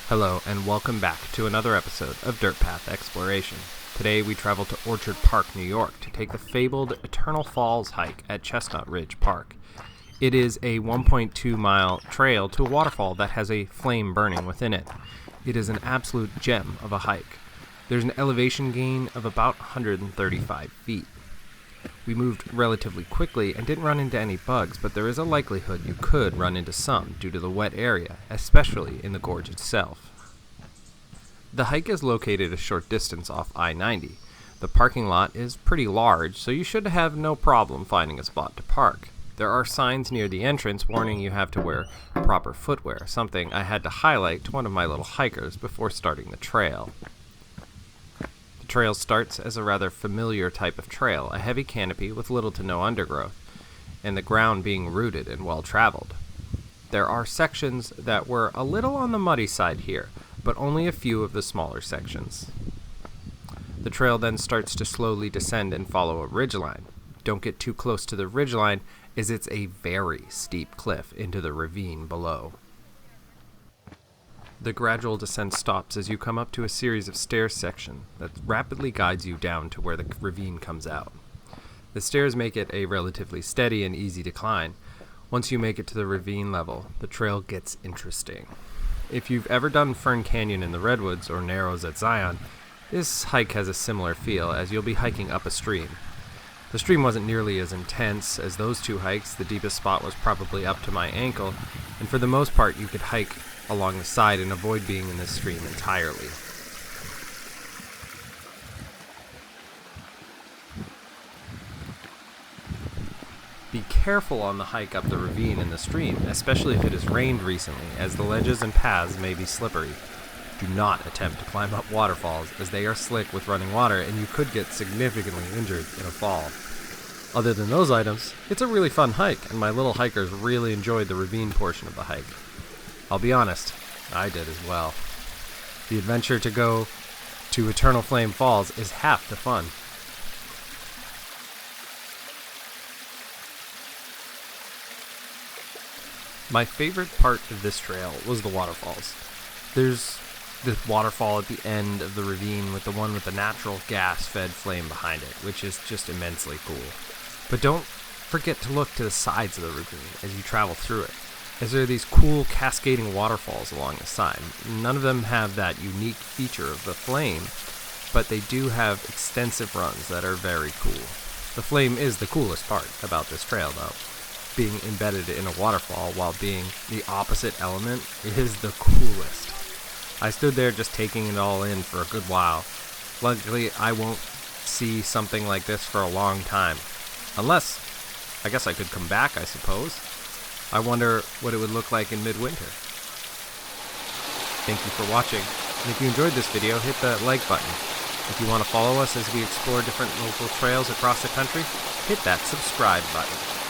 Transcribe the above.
Hello and welcome back to another episode of Dirt Path Exploration. Today we travel to Orchard Park, New York to take the fabled Eternal Falls hike at Chestnut Ridge Park. It is a 1.2 mile trail to a waterfall that has a flame burning within it. It is an absolute gem of a hike. There's an elevation gain of about 135 feet. We moved relatively quickly and didn't run into any bugs, but there is a likelihood you could run into some due to the wet area, especially in the gorge itself. The hike is located a short distance off I-90. The parking lot is pretty large, so you should have no problem finding a spot to park. There are signs near the entrance warning you have to wear proper footwear, something I had to highlight to one of my little hikers before starting the trail. The trail starts as a rather familiar type of trail, a heavy canopy with little to no undergrowth, and the ground being rooted and well-traveled. There are sections that were a little on the muddy side here, but only a few of the smaller sections. The trail then starts to slowly descend and follow a ridgeline. Don't get too close to the ridgeline, as it's a very steep cliff into the ravine below. The gradual descent stops as you come up to a series of stairs section that rapidly guides you down to where the ravine comes out. The stairs make it a relatively steady and easy decline. Once you make it to the ravine level, the trail gets interesting. If you've ever done Fern Canyon in the Redwoods or Narrows at Zion, this hike has a similar feel as you'll be hiking up a stream. The stream wasn't nearly as intense as those two hikes. The deepest spot was probably up to my ankle, and for the most part you could hike along the side and avoid being in this stream entirely. Be careful on the hike up the ravine in the stream, especially if it has rained recently, as the ledges and paths may be slippery. Do not attempt to climb up waterfalls, as they are slick with running water and you could get significantly injured in a fall. Other than those items, it's a really fun hike, and my little hikers really enjoyed the ravine portion of the hike. I'll be honest, I did as well. The adventure to go to Eternal Flame Falls is half the fun. My favorite part of this trail was the waterfalls. There's this waterfall at the end of the ravine with the one with the natural gas-fed flame behind it, which is just immensely cool. But don't forget to look to the sides of the ravine as you travel through it, as there are these cool cascading waterfalls along the side. None of them have that unique feature of the flame, but they do have extensive runs that are very cool. The flame is the coolest part about this trail, though. Being embedded in a waterfall while being the opposite element is the coolest. I stood there just taking it all in for a good while. Luckily, I won't see something like this for a long time. Unless, I guess I could come back, I suppose. I wonder what it would look like in midwinter. Thank you for watching, and if you enjoyed this video, hit the like button. If you want to follow us as we explore different local trails across the country, hit that subscribe button.